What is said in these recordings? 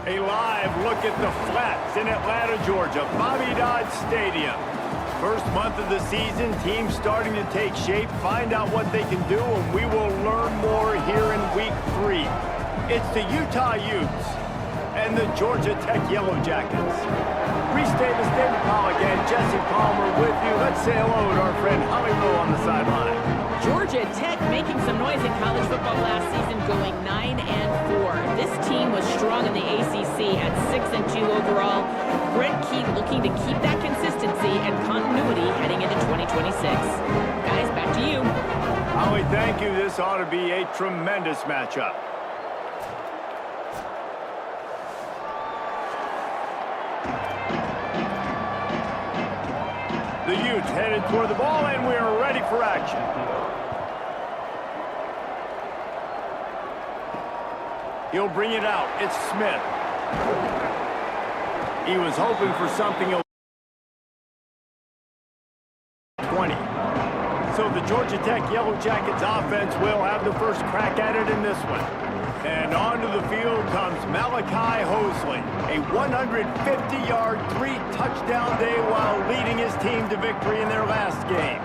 A live look at the Flats in Atlanta, Georgia, Bobby Dodd Stadium. First month of the season, teams starting to take shape, find out what they can do, and we will learn more here in Week 3. It's the Utah Utes and the Georgia Tech Yellow Jackets. Reese Davis, David Pollock, and Jesse Palmer with you. Let's say hello to our friend Holly Rowe on the sideline. Georgia Tech making some noise in college football last season, going 9-4. This team was strong in the ACC at 6-2 overall. Brent Key looking to keep that consistency and continuity heading into 2026. Guys, back to you. Holly, thank you. This ought to be a tremendous matchup. The Utes headed toward the ball, and we are ready for action. He'll bring it out. It's Smith. He was hoping for something. 20. So the Georgia Tech Yellow Jackets offense will have the first crack at it in this one. And onto the field comes Malachi Hosley. A 150-yard, 3-touchdown day while leading his team to victory in their last game.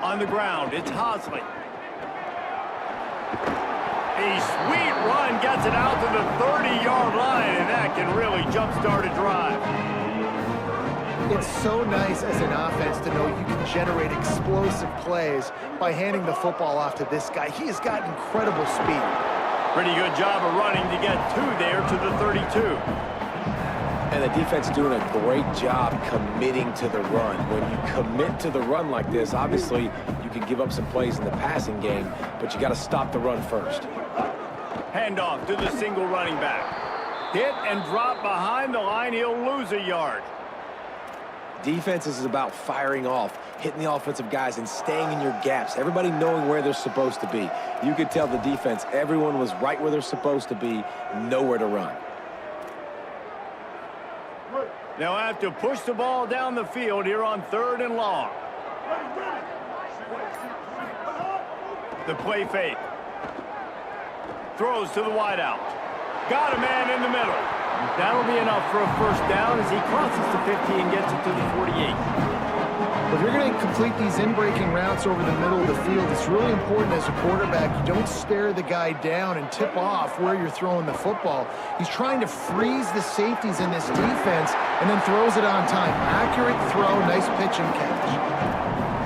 On the ground, it's Hosley. A sweet run gets it out to the 30-yard line, and that can really jumpstart a drive. It's so nice as an offense to know you can generate explosive plays by handing the football off to this guy. He has got incredible speed. Pretty good job of running to get there to the 32. And the defense doing a great job committing to the run. When you commit to the run like this, obviously you can give up some plays in the passing game, but you got to stop the run first. Handoff to the single running back. Hit and drop behind the line. He'll lose a yard. Defense is about firing off, hitting the offensive guys and staying in your gaps. Everybody knowing where they're supposed to be. You could tell the defense, everyone was right where they're supposed to be, nowhere to run. They'll have to push the ball down the field here on 3rd and long. The play fake. Throws to the wideout. Got a man in the middle. That'll be enough for a first down as he crosses the 50 and gets it to the 48. If you're going to complete these in-breaking routes over the middle of the field, it's really important as a quarterback you don't stare the guy down and tip off where you're throwing the football. He's trying to freeze the safeties in this defense and then throws it on time. Accurate throw, nice pitch and catch.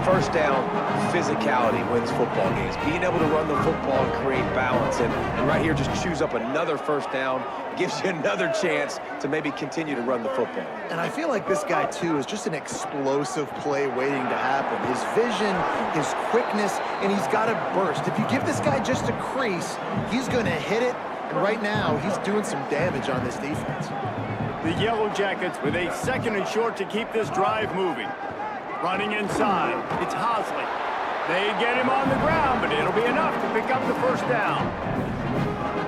First down, physicality wins football games. Being able to run the football and create balance. And right here, just choose up another first down, gives you another chance to maybe continue to run the football. And I feel like this guy, too, is just an explosive play waiting to happen. His vision, his quickness, and he's got a burst. If you give this guy just a crease, he's going to hit it. And right now, he's doing some damage on this defense. The Yellow Jackets with a 2nd and short to keep this drive moving. Running inside, it's Hosley. They get him on the ground, but it'll be enough to pick up the first down.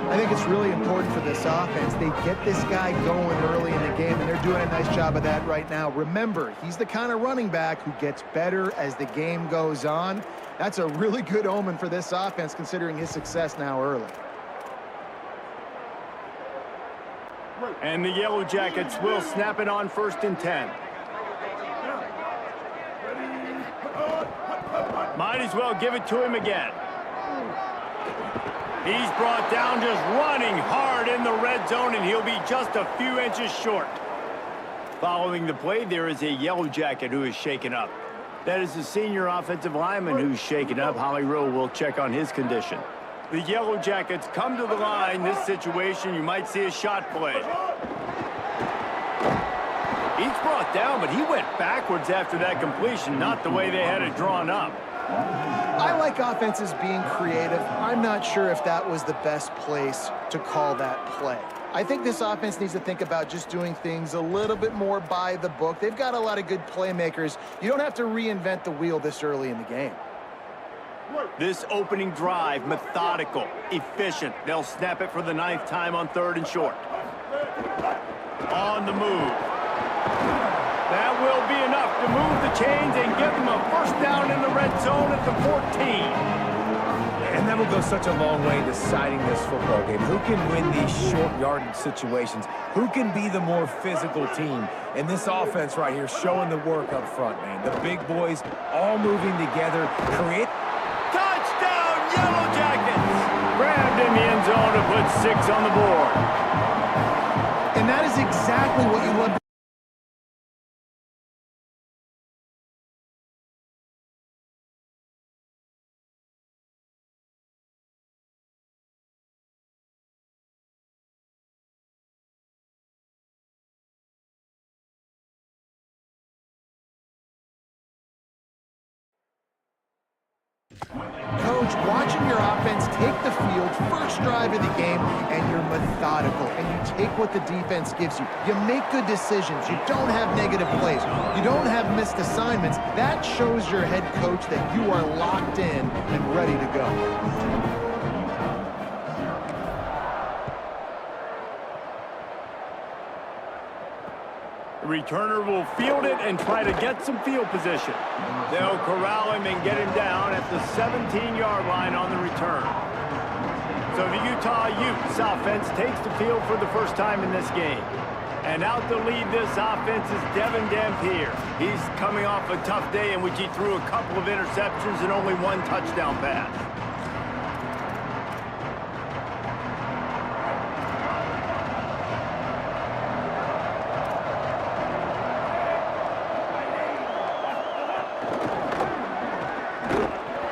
I think it's really important for this offense. They get this guy going early in the game, and they're doing a nice job of that right now. Remember, he's the kind of running back who gets better as the game goes on. That's a really good omen for this offense, considering his success now early. And the Yellow Jackets will snap it on 1st and 10. Might as well give it to him again. He's brought down just running hard in the red zone, and he'll be just a few inches short. Following the play, there is a Yellow Jacket who is shaken up. That is the senior offensive lineman who's shaken up. Holly Rowe will check on his condition. The Yellow Jackets come to the line. This situation, you might see a shot play. He's brought down, but he went backwards after that completion, not the way they had it drawn up. I like offenses being creative. I'm not sure if that was the best place to call that play. I think this offense needs to think about just doing things a little bit more by the book. They've got a lot of good playmakers. You don't have to reinvent the wheel this early in the game. This opening drive, methodical, efficient. They'll snap it for the 9th time on 3rd and short. On the move. That will be enough to move the chains and give them a first down in the red zone at the 14. And that will go such a long way in deciding this football game. Who can win these short yardage situations? Who can be the more physical team? And this offense right here showing the work up front, man. The big boys all moving together. Touchdown, Yellow Jackets! Grabbed in the end zone to put 6 on the board. And that is exactly what you love. Coach, watching your offense take the field, first drive of the game, and you're methodical, and you take what the defense gives you. You make good decisions. You don't have negative plays. You don't have missed assignments. That shows your head coach that you are locked in and ready to go. The returner will field it and try to get some field position. They'll corral him and get him down at the 17-yard line on the return. So the Utah Utes offense takes the field for the first time in this game. And out to lead this offense is Devin Dampier. He's coming off a tough day in which he threw a couple of interceptions and only 1 touchdown pass.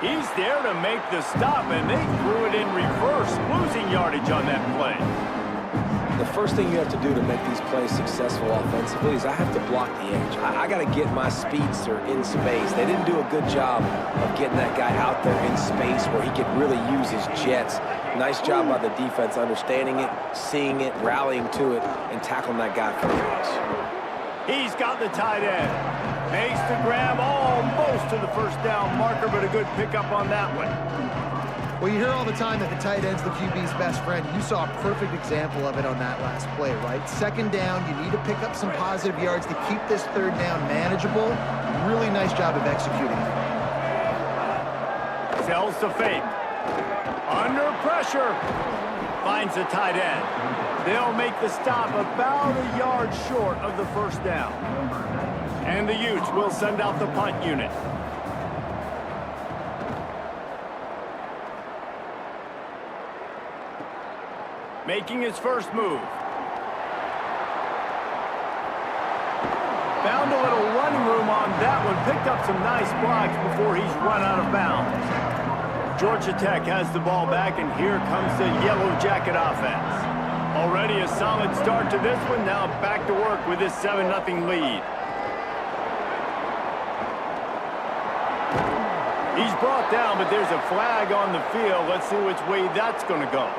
He's there to make the stop, and they threw it in reverse, losing yardage on that play. The first thing you have to do to make these plays successful offensively is I have to block the edge. I got to get my speedster in space. They didn't do a good job of getting that guy out there in space where he could really use his jets. Nice job by the defense understanding it, seeing it, rallying to it, and tackling that guy for the loss. He's got the tight end. Makes the grab almost to the first down marker, but a good pickup on that one. Well, you hear all the time that the tight end's the QB's best friend. You saw a perfect example of it on that last play, right? Second down, you need to pick up some positive yards to keep this third down manageable. Really nice job of executing. Sells to fake. Under pressure. Finds the tight end. They'll make the stop about a yard short of the first down. And the Utes will send out the punt unit. Making his first move. Found a little running room on that one. Picked up some nice blocks before he's run out of bounds. Georgia Tech has the ball back, and here comes the Yellow Jacket offense. Already a solid start to this one. Now back to work with this 7-0 lead. He's brought down, but there's a flag on the field. Let's see which way that's going to go.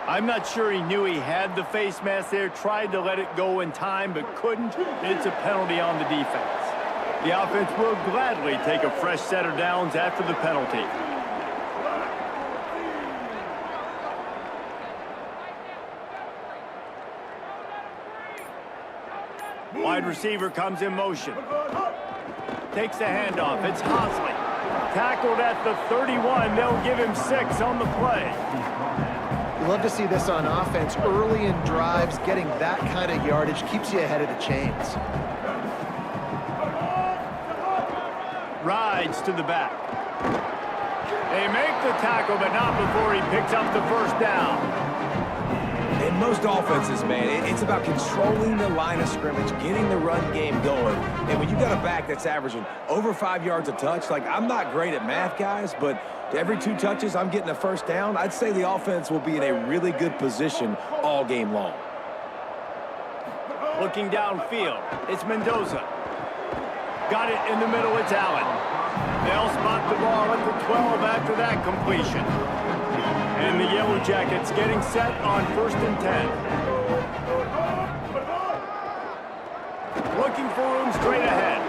I'm not sure he knew he had the face mask there. Tried to let it go in time, but couldn't. It's a penalty on the defense. The offense will gladly take a fresh set of downs after the penalty. Wide receiver comes in motion. Takes the handoff. It's Hosley. Tackled at the 31. They'll give him 6 on the play. You love to see this on offense. Early in drives, getting that kind of yardage keeps you ahead of the chains. Rides to the back. They make the tackle, but not before he picks up the first down. In most offenses, man, it's about controlling the line of scrimmage, getting the run game going. And when you got a back that's averaging over 5 yards a touch, like, I'm not great at math, guys, but every 2 touches, I'm getting a first down. I'd say the offense will be in a really good position all game long. Looking downfield, it's Mendoza. Got it in the middle, it's Allen. They'll spot the ball at the 12 after that completion. And the Yellow Jackets getting set on 1st and 10. Looking for room straight ahead.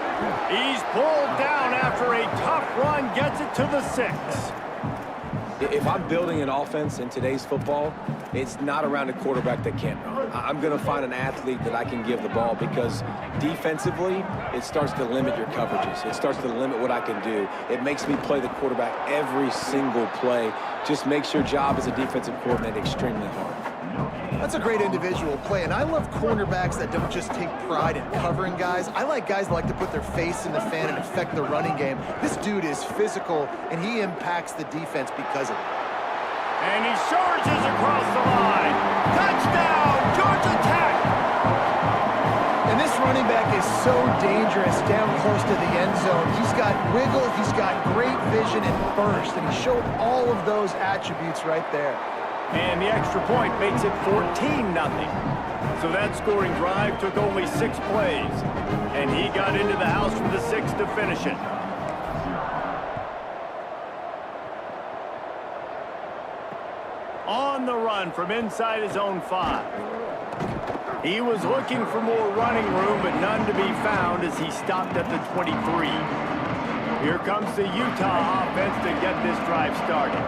He's pulled down after a tough run, gets it to the 6. If I'm building an offense in today's football, it's not around a quarterback that can't run. I'm going to find an athlete that I can give the ball because defensively, it starts to limit your coverages. It starts to limit what I can do. It makes me play the quarterback every single play. Just makes your job as a defensive coordinator extremely hard. That's a great individual play, and I love cornerbacks that don't just take pride in covering guys. I like guys that like to put their face in the fan and affect the running game. This dude is physical, and he impacts the defense because of it. And he surges across the line. Touchdown, Georgia Tech! And this running back is so dangerous down close to the end zone. He's got wiggle, he's got great vision and burst, and he showed all of those attributes right there. And the extra point makes it 14-0. So that scoring drive took only 6 plays. And he got into the house for the 6 to finish it. On the run from inside his own 5. He was looking for more running room, but none to be found as he stopped at the 23. Here comes the Utah offense to get this drive started.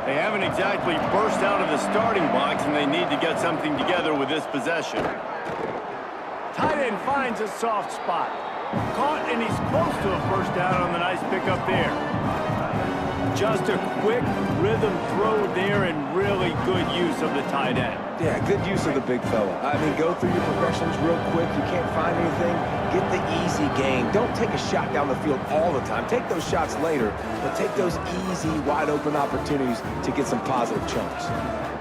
They haven't exactly burst out of the starting blocks, and they need to get something together with this possession. Tight end finds a soft spot. Caught, and he's close to a first down on the nice pickup there. Just a quick rhythm throw there and really good use of the tight end. Yeah, good use of the big fella. I mean, go through your progressions real quick. You can't find anything. Get the easy gain. Don't take a shot down the field all the time. Take those shots later, but take those easy, wide-open opportunities to get some positive chunks.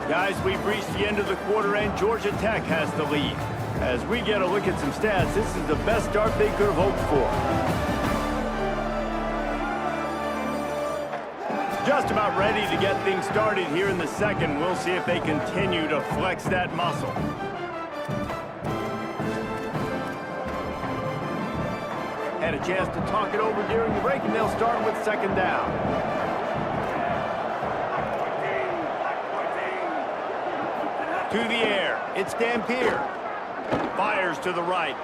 Guys, we've reached the end of the quarter, and Georgia Tech has the lead. As we get a look at some stats, this is the best start they could have hoped for. Just about ready to get things started here in the second. We'll see if they continue to flex that muscle. Had a chance to talk it over during the break, and they'll start with second down. To the air, it's Dampier. Fires to the right.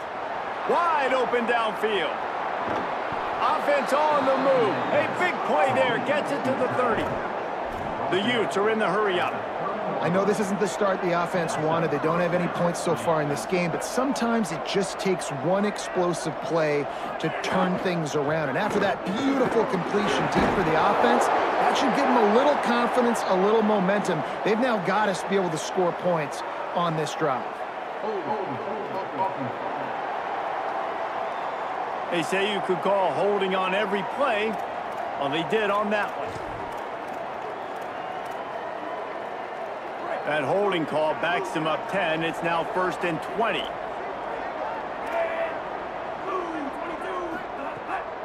Wide open downfield. Offense on the move. A big play there. Gets it to the 30. The Utes are in the hurry-up. I know this isn't the start the offense wanted. They don't have any points so far in this game, but sometimes it just takes one explosive play to turn things around. And after that beautiful completion deep for the offense, that should give them a little confidence, a little momentum. They've now got us to be able to score points on this drive. They say you could call holding on every play. Well, they did on that one. That holding call backs them up 10. It's now 1st and 20.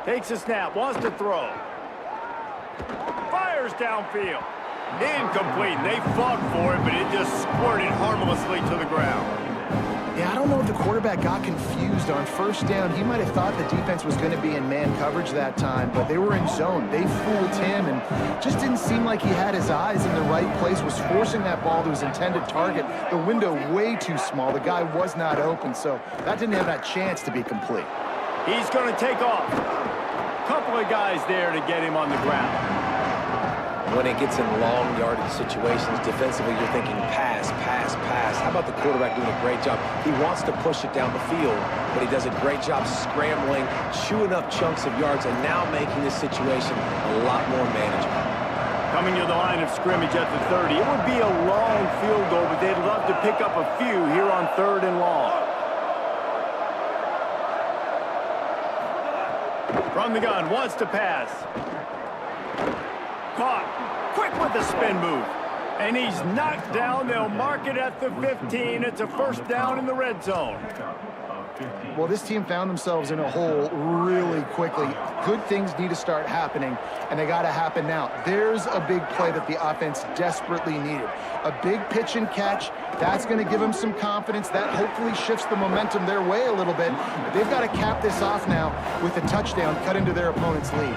Takes a snap, wants to throw. Fires downfield. Incomplete. They fought for it, but it just squirted harmlessly to the ground. Yeah, I don't know if the quarterback got confused on first down. He might have thought the defense was going to be in man coverage that time, but they were in zone. They fooled him and just didn't seem like he had his eyes in the right place, was forcing that ball to his intended target. The window way too small. The guy was not open, so that didn't have that chance to be complete. He's going to take off. Couple of guys there to get him on the ground. When it gets in long yardage situations, defensively, you're thinking pass, pass, pass. How about the quarterback doing a great job? He wants to push it down the field, but he does a great job scrambling, chewing up chunks of yards, and now making this situation a lot more manageable. Coming to the line of scrimmage at the 30. It would be a long field goal, but they'd love to pick up a few here on 3rd and long. From the gun, wants to pass. Caught. Quick with the spin move. And he's knocked down. They'll mark it at the 15. It's a first down in the red zone. Well, this team found themselves in a hole really quickly. Good things need to start happening, and they got to happen now. There's a big play that the offense desperately needed. A big pitch and catch. That's going to give them some confidence. That hopefully shifts the momentum their way a little bit. But they've got to cap this off now with a touchdown cut into their opponent's lead.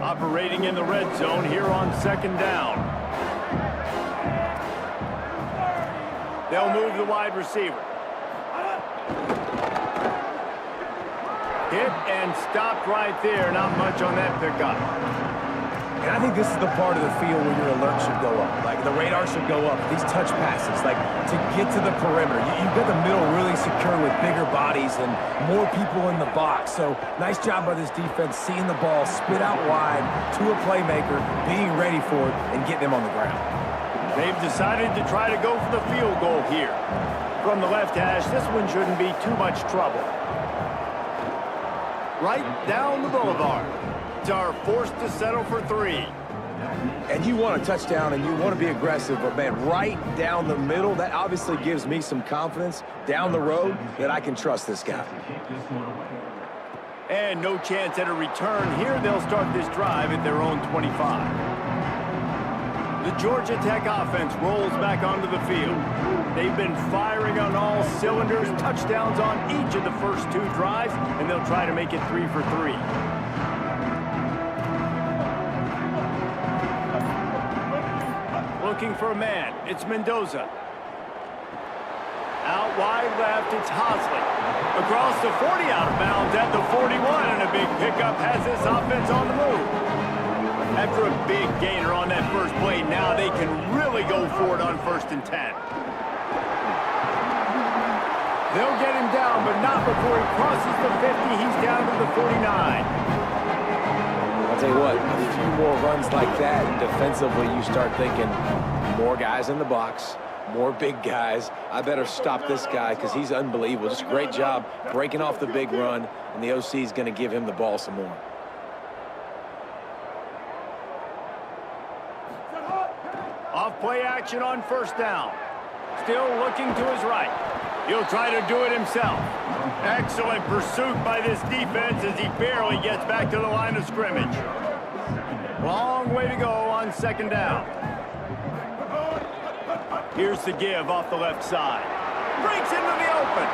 Operating in the red zone here on 2nd down. They'll move the wide receiver. Hit and stopped right there. Not much on that pickup. And I think this is the part of the field where your alert should go up. Like, the radar should go up. These touch passes, like, to get to the perimeter. You've got the middle really secure with bigger bodies and more people in the box. So, nice job by this defense seeing the ball spit out wide to a playmaker, being ready for it, and getting him on the ground. They've decided to try to go for the field goal here. From the left hash, this one shouldn't be too much trouble. Right down the boulevard. Are forced to settle for 3. And you want a touchdown and you want to be aggressive, but man, right down the middle, that obviously gives me some confidence down the road that I can trust this guy. And no chance at a return here. They'll start this drive at their own 25. The Georgia Tech offense rolls back onto the field. They've been firing on all cylinders, touchdowns on each of the first 2 drives, and they'll try to make it 3 for 3. Looking for a man. It's Mendoza. Out wide left, it's Hosley. Across the 40, out of bounds at the 41, and a big pickup has this offense on the move. After a big gainer on that first play, now they can really go for it on 1st and 10. They'll get him down, but not before he crosses the 50. He's down to the 49. I'll tell you what, a few more runs like that, and defensively you start thinking, more guys in the box, more big guys. I better stop this guy because he's unbelievable. Just a great job breaking off the big run, and the OC is going to give him the ball some more. Off play action on 1st down. Still looking to his right. He'll try to do it himself. Excellent pursuit by this defense as he barely gets back to the line of scrimmage. Long way to go on 2nd down. Here's the give off the left side. Breaks into the open.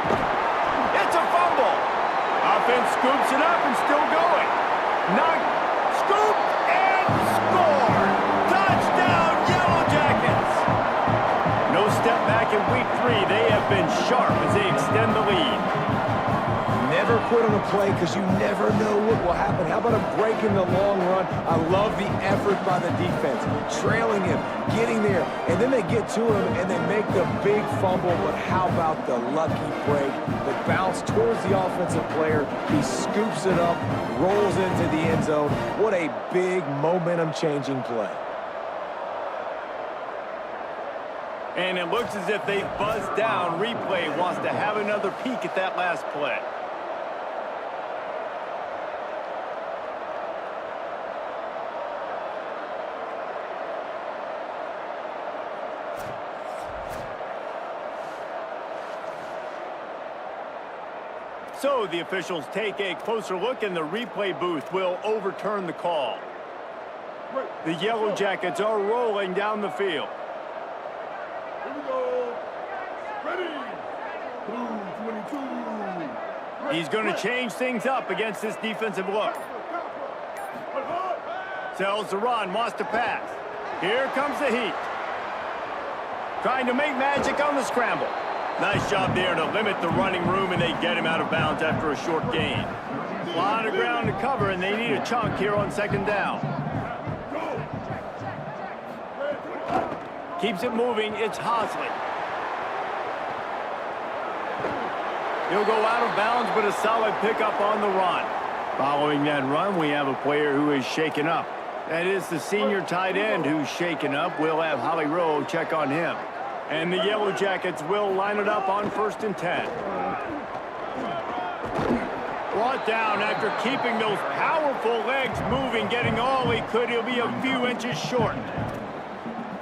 It's a fumble. Offense scoops it up and still going. Knocked, scooped, and scored. Touchdown, Yellow Jackets. No step back in week 3. They have been sharp as they extend the lead. Never quit on a play because you never know what will happen. How about a break in the long run? I love the effort by the defense. Trailing him, getting there, and then they get to him and they make the big fumble. But how about the lucky break? The bounce towards the offensive player. He scoops it up, rolls into the end zone. What a big momentum-changing play. And it looks as if they buzzed down. Replay wants to have another peek at that last play. So the officials take a closer look, and the replay booth will overturn the call. The Yellow Jackets are rolling down the field. Here we go. Ready. 2-22. He's going to change things up against this defensive look. Tells the run, wants to pass. Here comes the heat. Trying to make magic on the scramble. Nice job there to limit the running room, and they get him out of bounds after a short gain. A lot of ground to cover, and they need a chunk here on 2nd down. Keeps it moving, it's Hosley. He'll go out of bounds, but a solid pickup on the run. Following that run, we have a player who is shaken up. That is the senior tight end who's shaken up. We'll have Holly Rowe check on him. And the Yellow Jackets will line it up on 1st and 10. Brought down after keeping those powerful legs moving, getting all he could. He'll be a few inches short.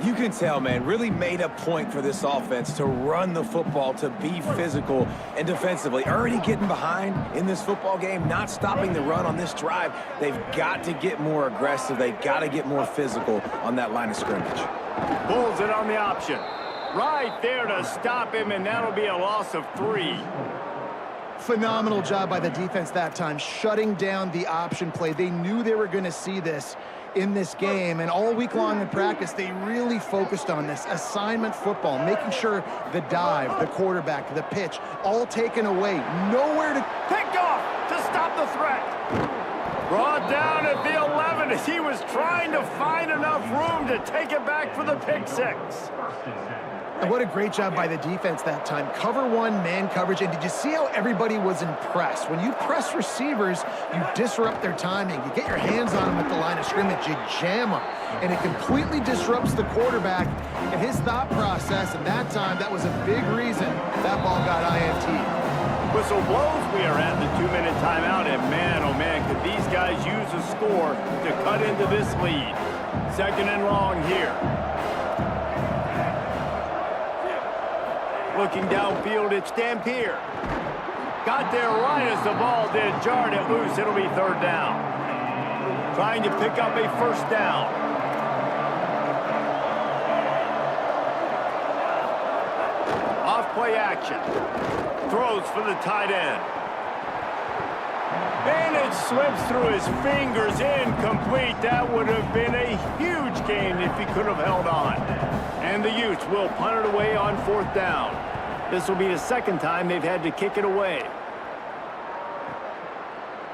You can tell, man, really made a point for this offense to run the football, to be physical and defensively. Already getting behind in this football game, not stopping the run on this drive. They've got to get more aggressive. They've got to get more physical on that line of scrimmage. Pulls it on the option. Right there to stop him, and that'll be a loss of 3. Phenomenal job by the defense that time, shutting down the option play. They knew they were going to see this, in this game. And all week long in practice, they really focused on this assignment football, making sure the dive, the quarterback, the pitch, all taken away. Nowhere to Picked off to stop the threat. Brought down at the 11 as he was trying to find enough room to take it back for the pick six. And what a great job by the defense that time. Cover one, man coverage. And did you see how everybody was impressed? When you press receivers, you disrupt their timing. You get your hands on them at the line of scrimmage. You jam them. And it completely disrupts the quarterback and his thought process. And that time, that was a big reason that ball got INT. Whistle blows. We are at the 2-minute timeout. And man, oh man, could these guys use a score to cut into this lead. 2nd and long here. Looking downfield, it's Dampier. Got there right as the ball did. Jarred it loose. It'll be 3rd down. Trying to pick up a 1st down. Off play action. Throws for the tight end. And it slips through his fingers. Incomplete. That would have been a huge gain if he could have held on. And the Utes will punt it away on 4th down. This will be the 2nd time they've had to kick it away.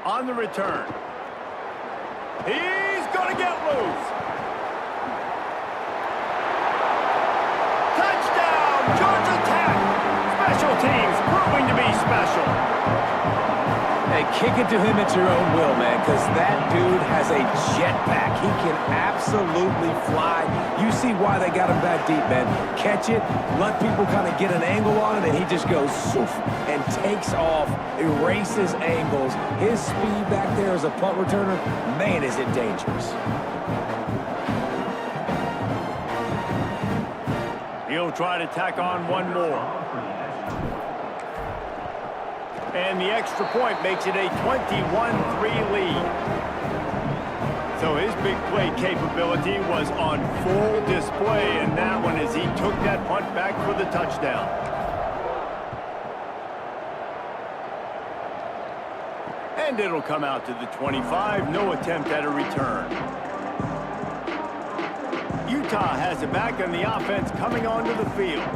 On the return. He's going to get loose. Touchdown, Georgia Tech. Special teams proving to be special. Hey, kick it to him at your own will, man, because that dude has a jetpack. He can absolutely fly. You see why they got him back deep, man. Catch it, let people kind of get an angle on it, and he just goes soof and takes off, erases angles. His speed back there as a punt returner, man, is it dangerous. He'll try to tack on one more. And the extra point makes it a 21-3 lead. So his big play capability was on full display in that one as he took that punt back for the touchdown. And it'll come out to the 25. No attempt at a return. Utah has it back on the offense coming onto the field.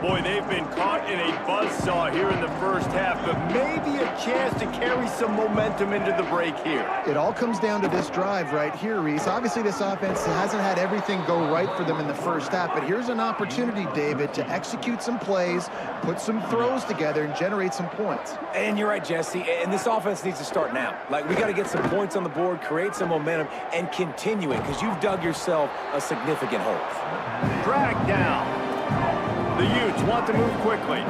Boy, they've been caught in a buzzsaw here in the 1st half, but maybe a chance to carry some momentum into the break here. It all comes down to this drive right here, Reese. Obviously, this offense hasn't had everything go right for them in the 1st half, but here's an opportunity, David, to execute some plays, put some throws together, and generate some points. And you're right, Jesse, and this offense needs to start now. Like, we got to get some points on the board, create some momentum, and continue it, because you've dug yourself a significant hole. Drag down. The Utes want to move quickly.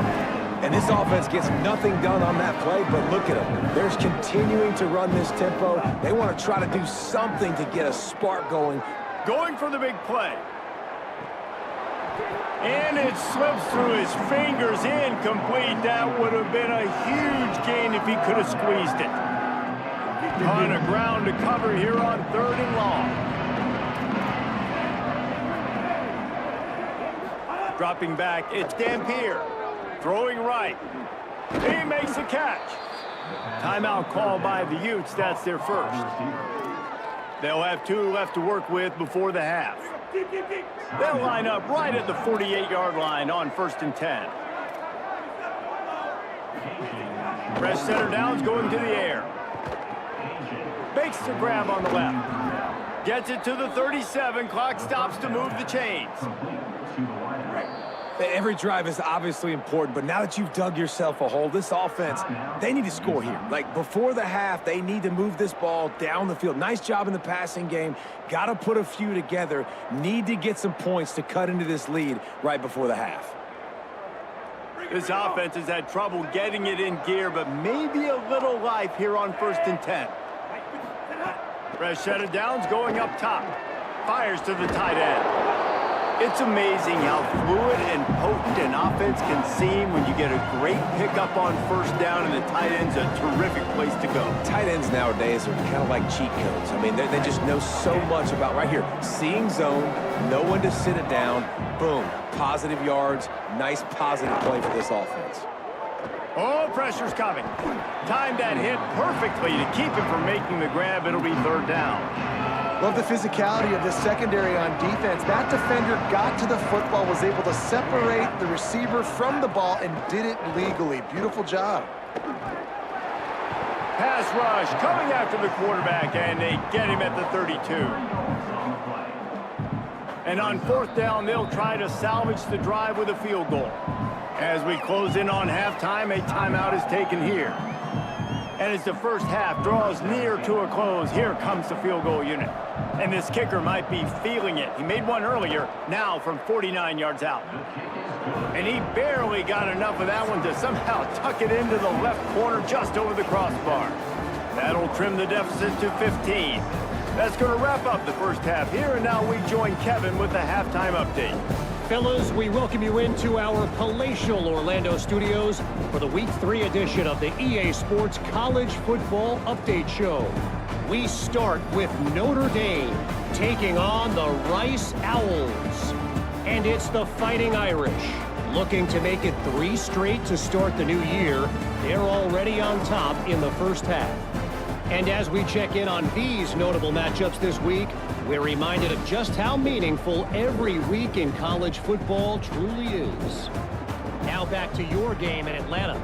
And this offense gets nothing done on that play, but look at them. They're continuing to run this tempo. They want to try to do something to get a spark going. Going for the big play. And it slips through his fingers. Incomplete. That would have been a huge gain if he could have squeezed it. Ton of ground to cover here on 3rd and long. Dropping back, it's Dampier. Throwing right. He makes a catch. Timeout called by the Utes. That's their 1st. They'll have 2 left to work with before the half. They'll line up right at the 48-yard line on 1st and 10. Press center downs going to the air. Makes the grab on the left. Gets it to the 37. Clock stops to move the chains. Every drive is obviously important, but now that you've dug yourself a hole, this offense, they need to score here. Like, before the half, they need to move this ball down the field. Nice job in the passing game. Got to put a few together. Need to get some points to cut into this lead right before the half. This offense has had trouble getting it in gear, but maybe a little life here on 1st and 10. Fresh set of downs going up top. Fires to the tight end. It's amazing how fluid and potent an offense can seem when you get a great pickup on 1st down, and the tight end's a terrific place to go. Tight ends nowadays are kind of like cheat codes. I mean, they just know so much about, right here, seeing zone, know when to sit it down, boom, positive yards, nice positive play for this offense. Oh, pressure's coming. Timed that hit perfectly to keep him from making the grab. It'll be 3rd down. Love the physicality of this secondary on defense. That defender got to the football, was able to separate the receiver from the ball, and did it legally. Beautiful job. Pass rush coming after the quarterback, and they get him at the 32. And on 4th down, they'll try to salvage the drive with a field goal. As we close in on halftime, a timeout is taken here. And as the first half draws near to a close, here comes the field goal unit. And this kicker might be feeling it. He made one earlier, now from 49 yards out. And he barely got enough of that one to somehow tuck it into the left corner just over the crossbar. That'll trim the deficit to 15. That's going to wrap up the first half here, and now we join Kevin with the halftime update. Fellas, we welcome you into our palatial Orlando studios for the Week 3 edition of the EA Sports College Football Update Show. We start with Notre Dame taking on the Rice Owls. And it's the Fighting Irish looking to make it 3 straight to start the new year. They're already on top in the first half. And as we check in on these notable matchups this week, we're reminded of just how meaningful every week in college football truly is. Now back to your game in Atlanta.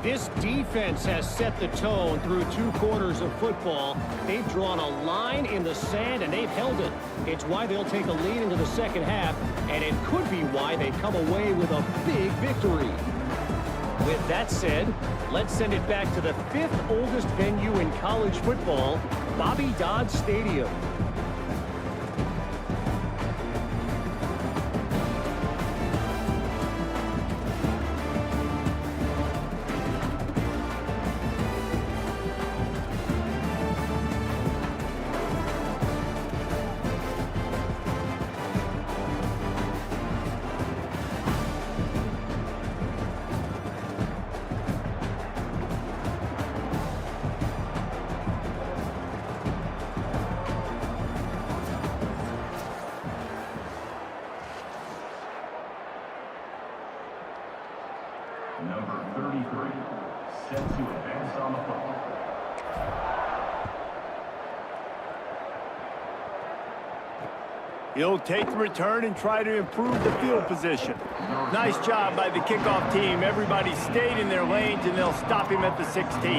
This defense has set the tone through 2 quarters of football. They've drawn a line in the sand, and they've held it. It's why they'll take a lead into the second half, and it could be why they come away with a big victory. With that said, let's send it back to the 5th oldest venue in college football, Bobby Dodd Stadium. Number 33, set to advance on the football. He'll take the return and try to improve the field position. Nice job by the kickoff team. Everybody stayed in their lanes, and they'll stop him at the 16.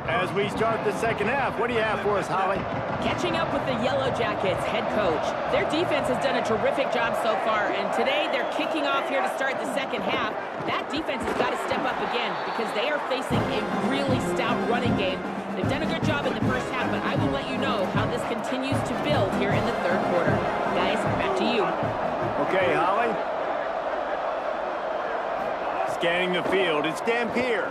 As we start the second half, what do you have for us, Holly? Catching up with the Yellow Jackets head coach. Their defense has done a terrific job so far, and today they're kicking off here to start the second half. That defense has got to step up again because they are facing a really stout running game. They've done a good job in the first half, but I will let you know how this continues to build here in the third quarter. Guys, back to you. Okay, Holly. Scanning the field, it's Dampier.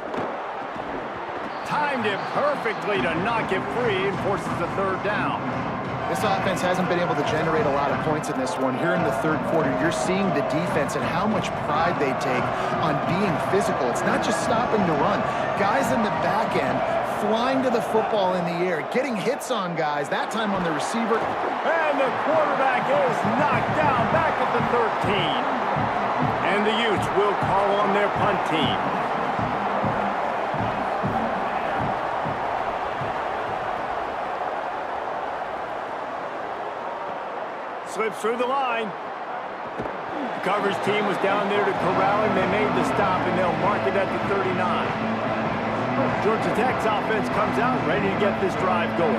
Timed it perfectly to knock it free and forces a third down. This offense hasn't been able to generate a lot of points in this one. Here in the third quarter, you're seeing the defense and how much pride they take on being physical. It's not just stopping the run. Guys in the back end flying to the football in the air, getting hits on guys, that time on the receiver. And the quarterback is knocked down back at the 13. And the Utes will call on their punt team. Slips through the line. The coverage team was down there to corral him. They made the stop, and they'll mark it at the 39. Georgia Tech's offense comes out ready to get this drive going.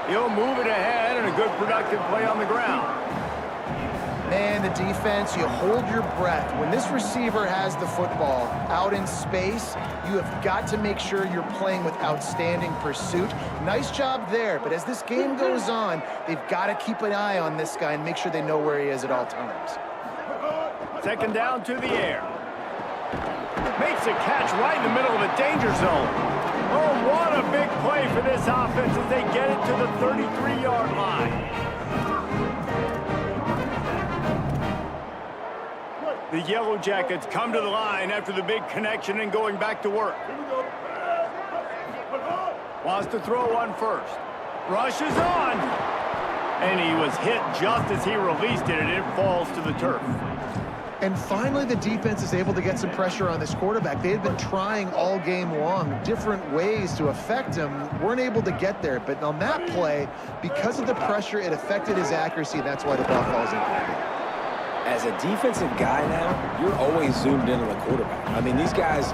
He'll move it ahead, and a good productive play on the ground. Man, the defense, you hold your breath. When this receiver has the football out in space, you have got to make sure you're playing with outstanding pursuit. Nice job there, but as this game goes on, they've got to keep an eye on this guy and make sure they know where he is at all times. Second down to the air. Makes a catch right in the middle of the danger zone. Oh, what a big play for this offense as they get it to the 33-yard line. The Yellow Jackets come to the line after the big connection and going back to work. Wants to throw one first. Rushes on. And he was hit just as he released it, and it falls to the turf. And finally, the defense is able to get some pressure on this quarterback. They had been trying all game long different ways to affect him, weren't able to get there. But on that play, because of the pressure, it affected his accuracy. That's why the ball falls in. As a defensive guy now, you're always zoomed in on the quarterback. I mean, these guys,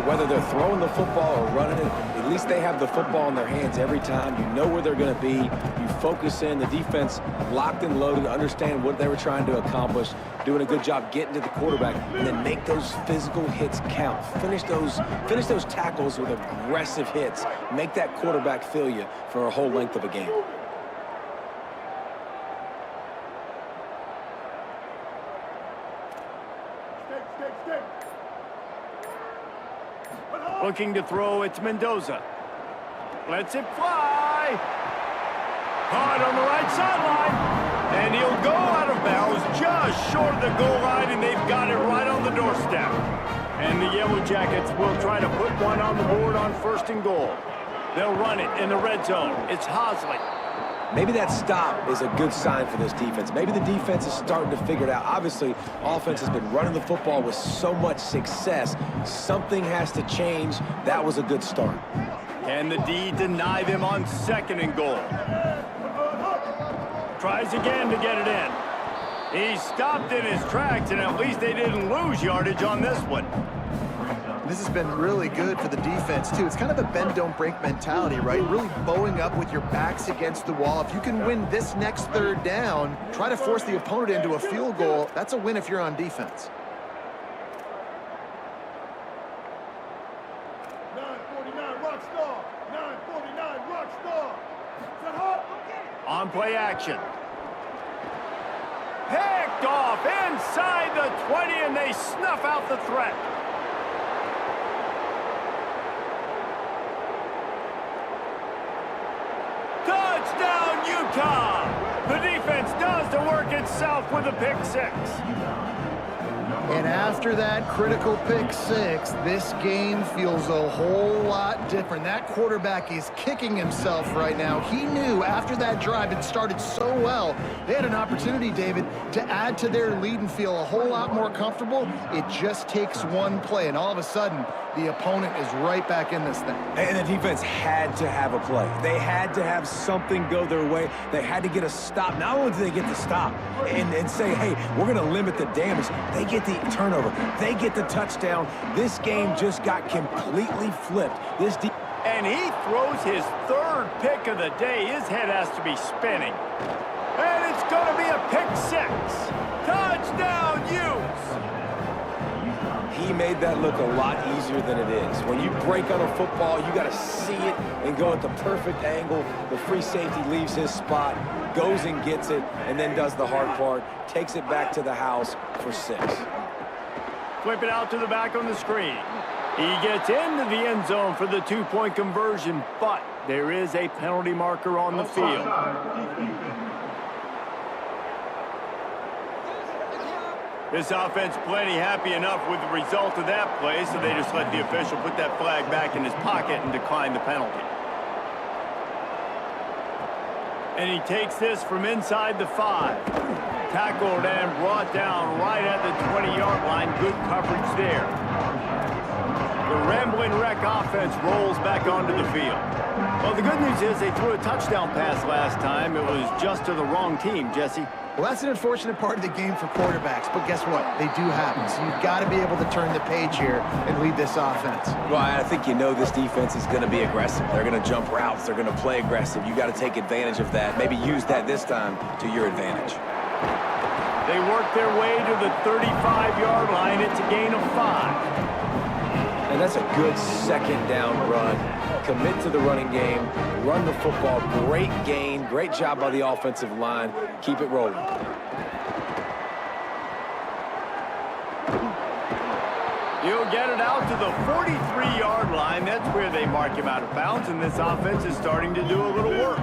whether they're throwing the football or running it, at least they have the football in their hands every time. You know where they're going to be. You focus in. The defense locked and loaded, understand what they were trying to accomplish, doing a good job getting to the quarterback, and then make those physical hits count. Finish those tackles with aggressive hits. Make that quarterback feel you for a whole length of a game. Looking to throw, it's Mendoza. Lets it fly. Hard on the right sideline. And he'll go out of bounds just short of the goal line, and they've got it right on the doorstep. And the Yellow Jackets will try to put one on the board on 1st and goal. They'll run it in the red zone. It's Hosley. Maybe that stop is a good sign for this defense. Maybe the defense is starting to figure it out. Obviously, offense has been running the football with so much success. Something has to change. That was a good start. Can the D deny them on 2nd and goal? Tries again to get it in. He stopped in his tracks, and at least they didn't lose yardage on this one. This has been really good for the defense, too. It's kind of a bend-don't-break mentality, right? Really bowing up with your backs against the wall. If you can win this next 3rd down, try to force the opponent into a field goal. That's a win if you're on defense. 949 Rockstar! 949 Rockstar! On play action. Picked off inside the 20, and they snuff out the threat. Touchdown, Utah! The defense does the work itself with a pick 6. And after that critical pick 6, this game feels a whole lot different. That quarterback is kicking himself right now. He knew after that drive, it started so well, they had an opportunity, David, to add to their lead and feel a whole lot more comfortable. It just takes one play, and all of a sudden, the opponent is right back in this thing. And the defense had to have a play. They had to have something go their way. They had to get a stop. Not only do they get the stop and say, hey, we're going to limit the damage, they get the turnover. They get the touchdown. This game just got completely flipped. And he throws his 3rd pick of the day. His head has to be spinning. And it's going to be a pick 6. Touchdown, Utes! He made that look a lot easier than it is. When you break on a football, you got to see it and go at the perfect angle. The free safety leaves his spot, goes and gets it, and then does the hard part, takes it back to the house for 6. Flip it out to the back on the screen. He gets into the end zone for the 2-point conversion, but there is a penalty marker on the field. This offense plenty happy enough with the result of that play, so they just let the official put that flag back in his pocket and decline the penalty. And he takes this from inside the 5. Tackled and brought down right at the 20-yard line. Good coverage there. The Rambling Wreck offense rolls back onto the field. Well, the good news is they threw a touchdown pass last time. It was just to the wrong team, Jesse. Well, that's an unfortunate part of the game for quarterbacks, but guess what? They do happen, so you've got to be able to turn the page here and lead this offense. Well, I think you know this defense is going to be aggressive. They're going to jump routes. They're going to play aggressive. You got to take advantage of that. Maybe use that this time to your advantage. They work their way to the 35-yard line. It's a gain of 5. And that's a good 2nd down run. Commit to the running game, run the football. Great gain, great job by the offensive line. Keep it rolling. He'll get it out to the 43-yard line. That's where they mark him out of bounds, and this offense is starting to do a little work.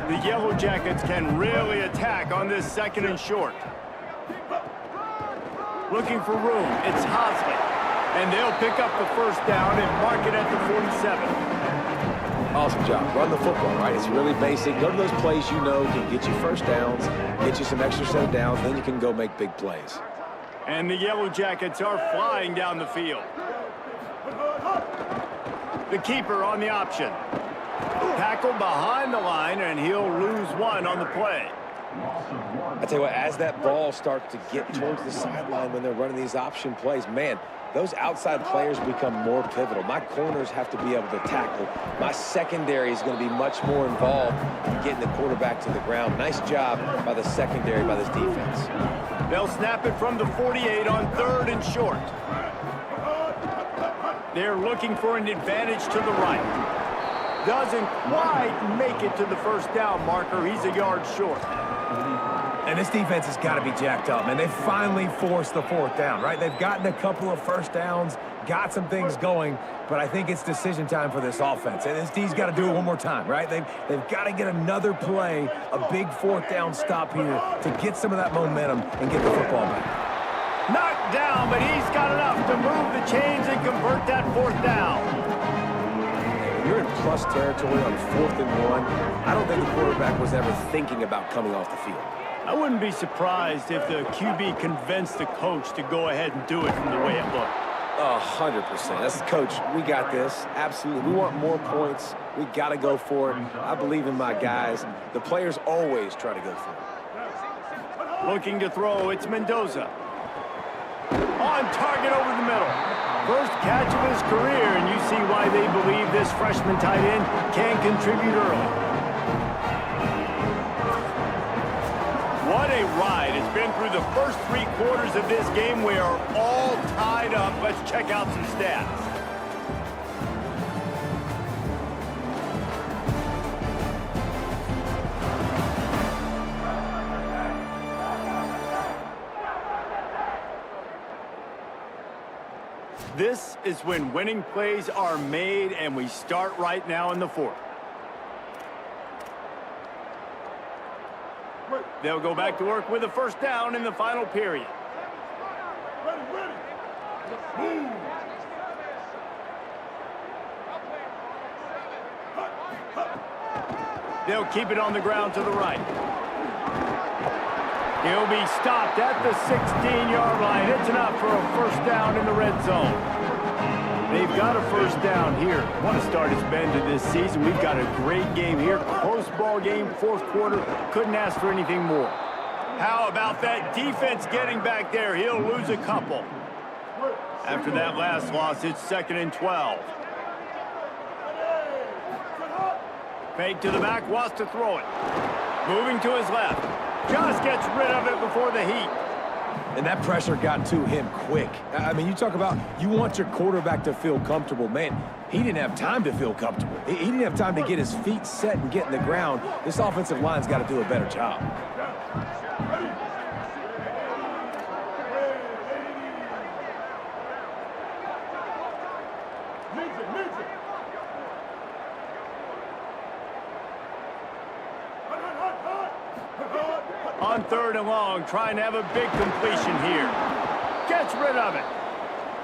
The Yellow Jackets can really attack on this 2nd and short. Looking for room, it's Hosley. And they'll pick up the 1st down and mark it at the 47. Awesome job. Run the football, right? It's really basic. Go to those plays you know can get you 1st downs, get you some extra set of downs, then you can go make big plays. And the Yellow Jackets are flying down the field. The keeper on the option. Tackled behind the line, and he'll lose one on the play. I tell you what, as that ball starts to get towards the sideline when they're running these option plays, man, those outside players become more pivotal. My corners have to be able to tackle. My secondary is going to be much more involved in getting the quarterback to the ground. Nice job by the secondary, by this defense. They'll snap it from the 48 on 3rd and short. They're looking for an advantage to the right. Doesn't quite make it to the first down marker. He's a yard short. And this defense has got to be jacked up, man. They finally forced the 4th down, right? They've gotten a couple of first downs, got some things going, but I think it's decision time for this offense. And this D's got to do it one more time, right? They've got to get another play, a big 4th down stop here to get some of that momentum and get the football back. Knocked down, but he's got enough to move the chains and convert that 4th down. When you're in plus territory on 4th and 1, I don't think the quarterback was ever thinking about coming off the field. I wouldn't be surprised if the QB convinced the coach to go ahead and do it from the way it looked. 100%. That's the coach. We got this. Absolutely. We want more points. We got to go for it. I believe in my guys. The players always try to go for it. Looking to throw, it's Mendoza. On target over the middle. First catch of his career, and you see why they believe this freshman tight end can contribute early. What a ride. It's been through the first 3 quarters of this game. We are all tied up. Let's check out some stats. This is when winning plays are made, and we start right now in the 4th. They'll go back to work with a first down in the final period. They'll keep it on the ground to the right. He'll be stopped at the 16-yard line. It's enough for a first down in the red zone. They've got a first down here. What a start it's been to this season. We've got a great game here. Close ball game, 4th quarter. Couldn't ask for anything more. How about that defense getting back there? He'll lose a couple. After that last loss, it's 2nd and 12. Fake to the back, wants to throw it. Moving to his left. Just gets rid of it before the heat. And that pressure got to him quick. I mean, you talk about you want your quarterback to feel comfortable. Man, he didn't have time to feel comfortable. He didn't have time to get his feet set and get in the ground. This offensive line's got to do a better job. On 3rd and long, trying to have a big completion here. Gets rid of it.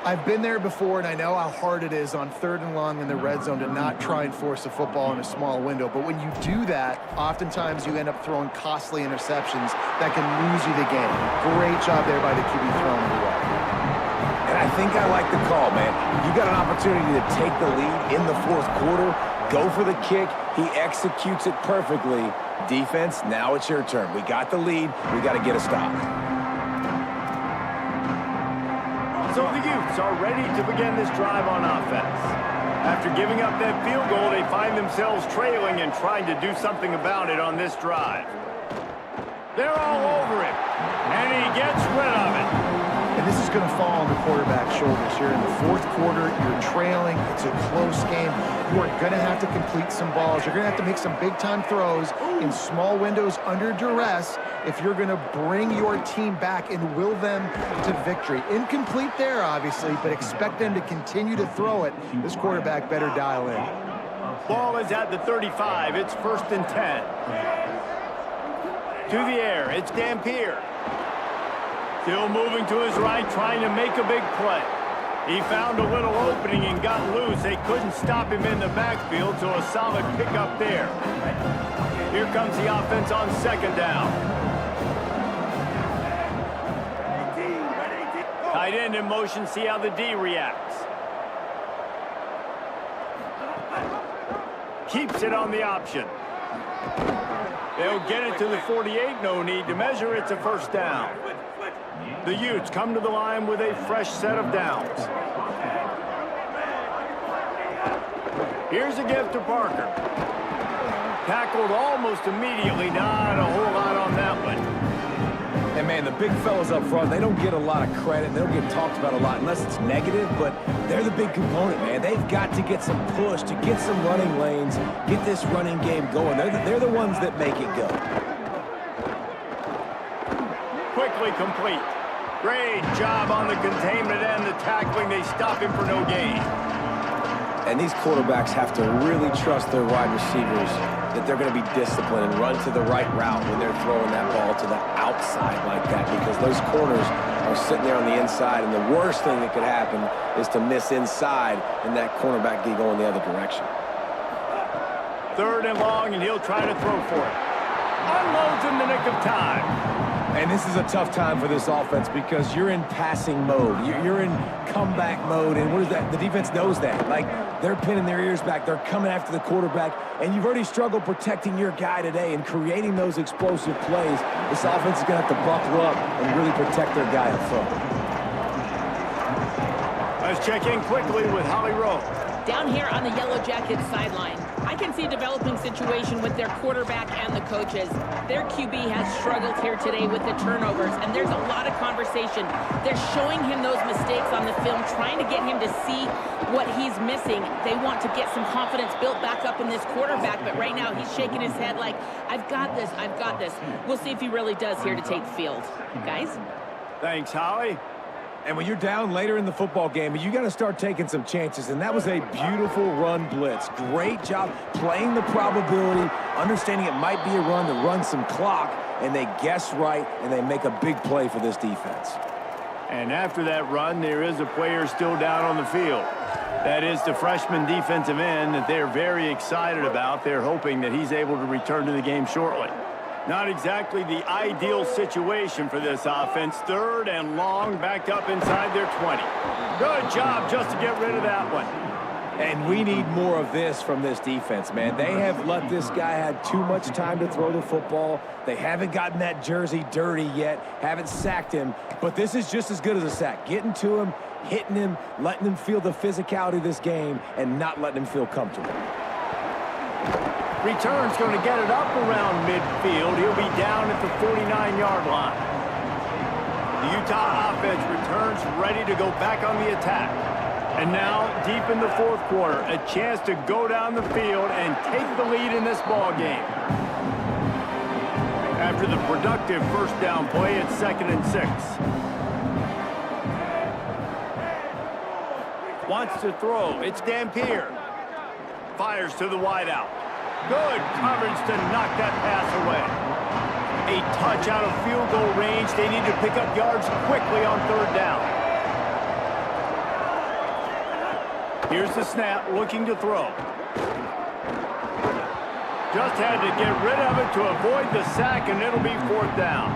I've been there before, and I know how hard it is on 3rd and long in the red zone to not try and force the football in a small window. But when you do that, oftentimes you end up throwing costly interceptions that can lose you the game. Great job there by the QB throwing it away. And I think I like the call, man. You got an opportunity to take the lead in the 4th quarter. Go for the kick. He executes it perfectly. Defense, now it's your turn. We got the lead. We got to get a stop. So the Utes are ready to begin this drive on offense. After giving up that field goal, they find themselves trailing and trying to do something about it on this drive. They're all over it, and he gets rid of it. And this is going to fall on the quarterback's shoulders here in the 4th quarter. You're trailing. It's a close game. You are going to have to complete some balls. You're going to have to make some big-time throws in small windows under duress if you're going to bring your team back and will them to victory. Incomplete there, obviously, but expect them to continue to throw it. This quarterback better dial in. Ball is at the 35. It's 1st and 10. To the air. It's Dampier. Still moving to his right, trying to make a big play. He found a little opening and got loose. They couldn't stop him in the backfield, so a solid pickup there. Here comes the offense on 2nd down. Tight end in motion, see how the D reacts. Keeps it on the option. They'll get it to the 48, no need to measure, it's a first down. The Utes come to the line with a fresh set of downs. Here's a gift to Parker. Tackled almost immediately, not a whole lot on that one. And, man, the big fellas up front, they don't get a lot of credit. They don't get talked about a lot unless it's negative, but they're the big component, man. They've got to get some push, to get some running lanes, get this running game going. They're the ones that make it go. Quickly complete. Great job on the containment and the tackling. They stop him for no gain. And these quarterbacks have to really trust their wide receivers that they're going to be disciplined and run to the right route when they're throwing that ball to the outside like that, because those corners are sitting there on the inside, and the worst thing that could happen is to miss inside and that cornerback get going the other direction. 3rd and long, and he'll try to throw for it. Unloads in the nick of time. And this is a tough time for this offense because you're in passing mode. You're in comeback mode, and what is that? The defense knows that. Like, they're pinning their ears back. They're coming after the quarterback, and you've already struggled protecting your guy today and creating those explosive plays. This offense is going to have to buckle up and really protect their guy up front. Let's check in quickly with Holly Rowe. Down here on the Yellow Jackets sideline, I can see a developing situation with their quarterback and the coaches. Their QB has struggled here today with the turnovers, and there's a lot of conversation. They're showing him those mistakes on the film, trying to get him to see what he's missing. They want to get some confidence built back up in this quarterback, but right now he's shaking his head like, I've got this, I've got this. We'll see if he really does here to take the field. Guys? Thanks, Holly. And when you're down later in the football game, you got to start taking some chances, and that was a beautiful run blitz. Great job playing the probability, understanding it might be a run to run some clock, and they guess right, and they make a big play for this defense. And after that run, there is a player still down on the field. That is the freshman defensive end that they're very excited about. They're hoping that he's able to return to the game shortly. Not exactly the ideal situation for this offense. 3rd and long, backed up inside their 20. Good job just to get rid of that one. And we need more of this from this defense, man. They have let this guy have too much time to throw the football. They haven't gotten that jersey dirty yet, haven't sacked him. But this is just as good as a sack. Getting to him, hitting him, letting him feel the physicality of this game, and not letting him feel comfortable. Return's going to get it up around midfield. He'll be down at the 49-yard line. The Utah offense returns ready to go back on the attack. And now, deep in the 4th quarter, a chance to go down the field and take the lead in this ball game. After the productive first down play, it's 2nd and 6. Wants to throw. It's Dampier. Fires to the wideout. Good coverage to knock that pass away. A touch out of field goal range. They need to pick up yards quickly on 3rd down. Here's the snap, looking to throw. Just had to get rid of it to avoid the sack, and it'll be 4th down.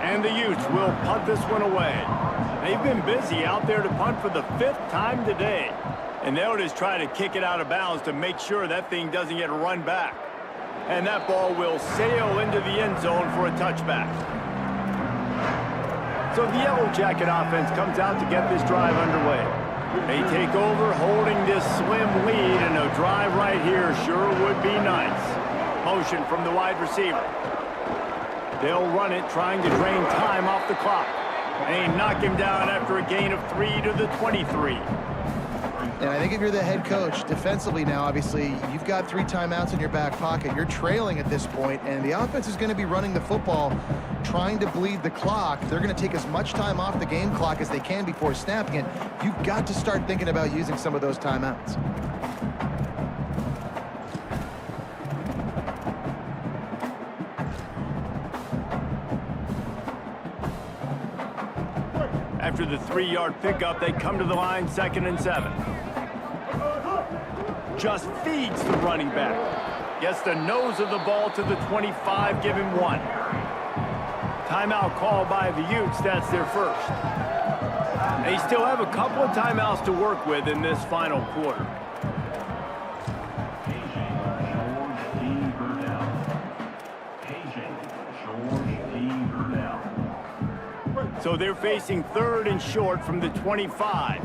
And the Utes will punt this one away. They've been busy out there to punt for the 5th time today. And they'll just try to kick it out of bounds to make sure that thing doesn't get run back. And that ball will sail into the end zone for a touchback. So the Yellow Jacket offense comes out to get this drive underway. They take over holding this slim lead, and a drive right here sure would be nice. Motion from the wide receiver. They'll run it, trying to drain time off the clock. They knock him down after a gain of 3 to the 23. And I think if you're the head coach, defensively now, obviously, you've got 3 timeouts in your back pocket. You're trailing at this point, and the offense is going to be running the football, trying to bleed the clock. They're going to take as much time off the game clock as they can before snapping it. You've got to start thinking about using some of those timeouts. After the 3-yard pickup, they come to the line, 2nd and 7. Just feeds the running back. Gets the nose of the ball to the 25, give him 1. Timeout call by the Utes, that's their first. They still have a couple of timeouts to work with in this final quarter. So they're facing 3rd and short from the 25.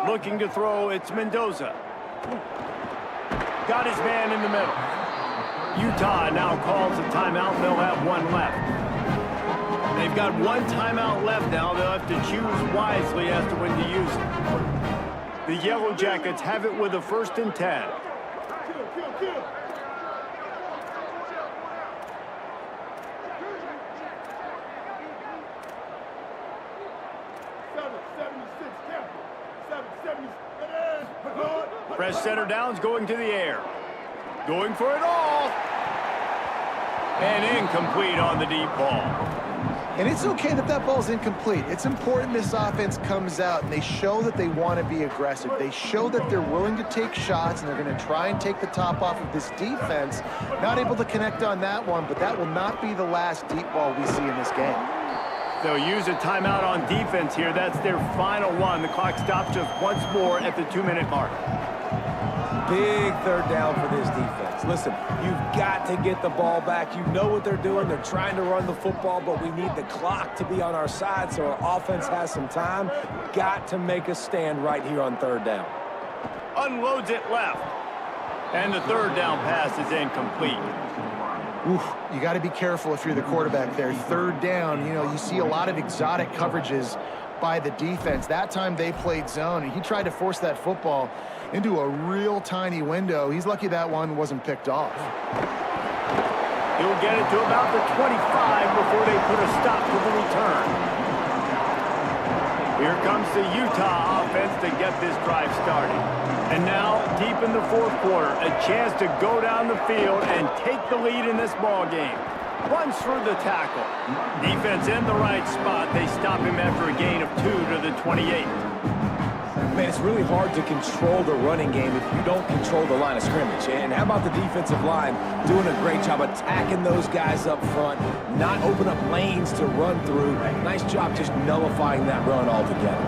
Looking to throw, it's Mendoza. Got his man in the middle. Utah now calls a timeout. They'll have one left. They've got one timeout left now. They'll have to choose wisely as to when to use it. The Yellow Jackets have it with a 1st and 10. Fresh center downs going to the air. Going for it all. And incomplete on the deep ball. And it's okay that that ball's incomplete. It's important this offense comes out and they show that they want to be aggressive. They show that they're willing to take shots and they're going to try and take the top off of this defense. Not able to connect on that one, but that will not be the last deep ball we see in this game. They'll use a timeout on defense here. That's their final one. The clock stops just once more at the 2-minute mark. Big 3rd down for this defense. Listen, you've got to get the ball back. You know what they're doing. They're trying to run the football, but we need the clock to be on our side so our offense has some time. Got to make a stand right here on 3rd down. Unloads it left. And the 3rd down pass is incomplete. Oof, you got to be careful if you're the quarterback there. 3rd down, you know, you see a lot of exotic coverages by the defense. That time they played zone, and he tried to force that football into a real tiny window. He's lucky that one wasn't picked off. He'll get it to about the 25 before they put a stop to the return. Here comes the Utah offense to get this drive started. And now, deep in the 4th quarter, a chance to go down the field and take the lead in this ball game. Runs through the tackle. Defense in the right spot. They stop him after a gain of 2 to the 28. Man, it's really hard to control the running game if you don't control the line of scrimmage. And how about the defensive line doing a great job attacking those guys up front, not open up lanes to run through. Nice job just nullifying that run altogether.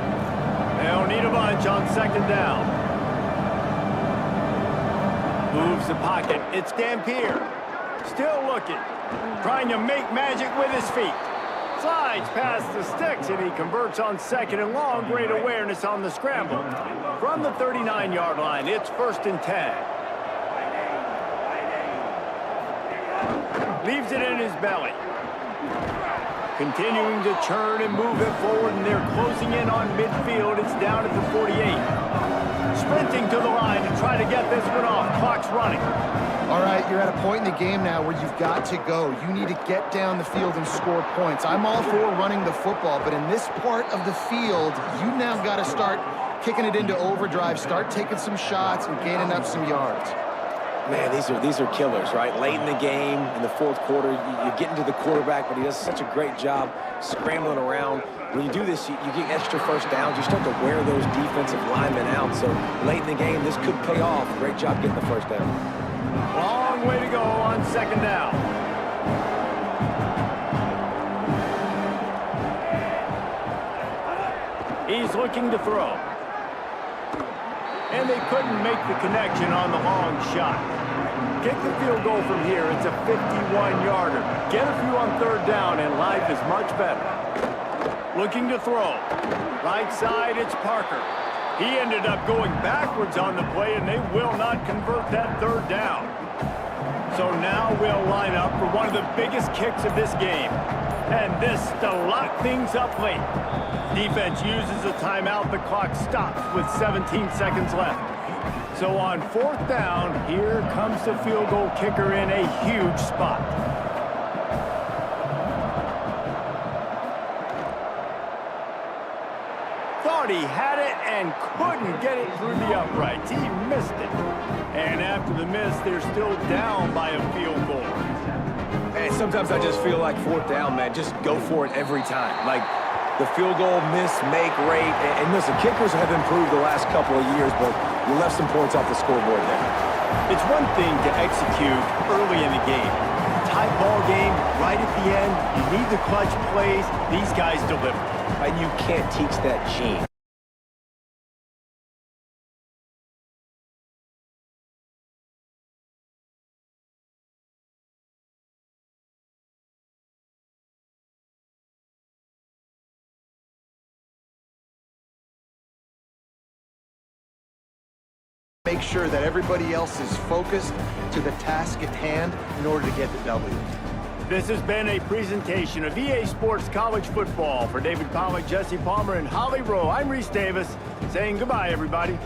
They'll need a bunch on 2nd down. Moves the pocket. It's Dampier. Still looking. Trying to make magic with his feet. Slides past the sticks, and he converts on 2nd and long. Great awareness on the scramble. From the 39-yard line, it's 1st and 10. Leaves it in his belly. Continuing to churn and move it forward, and they're closing in on midfield. It's down at the 48. Sprinting to the line to try to get this one off. Clock's running. All right, you're at a point in the game now where you've got to go. You need to get down the field and score points. I'm all for running the football, but in this part of the field, you now got to start kicking it into overdrive, start taking some shots and gaining up some yards. Man, these are killers, right? Late in the game, in the 4th quarter, you're getting to the quarterback, but he does such a great job scrambling around. When you do this, you get extra 1st downs. You start to wear those defensive linemen out. So late in the game, this could pay off. Great job getting the 1st down. Long way to go on 2nd down. He's looking to throw. And they couldn't make the connection on the long shot. Kick the field goal from here. It's a 51-yarder. Get a few on 3rd down, and life is much better. Looking to throw. Right side, it's Parker. He ended up going backwards on the play, and they will not convert that 3rd down. So now we'll line up for one of the biggest kicks of this game. And this to lock things up late. Defense uses a timeout. The clock stops with 17 seconds left. So on 4th down, here comes the field goal kicker in a huge spot. Thought he had it and couldn't get it through the uprights. He missed it. And after the miss, they're still down by a field goal. And sometimes I just feel like 4th down, man, just go for it every time. Like the field goal miss, make rate. And listen, kickers have improved the last couple of years, but you left some points off the scoreboard there. It's one thing to execute early in the game. tie ball game right at the end. You need the clutch plays. These guys deliver. And you can't teach that gene. Make sure that everybody else is focused to the task at hand in order to get the W. This has been a presentation of EA Sports College Football. For David Pollack, Jesse Palmer, and Holly Rowe, I'm Reese Davis saying goodbye, everybody.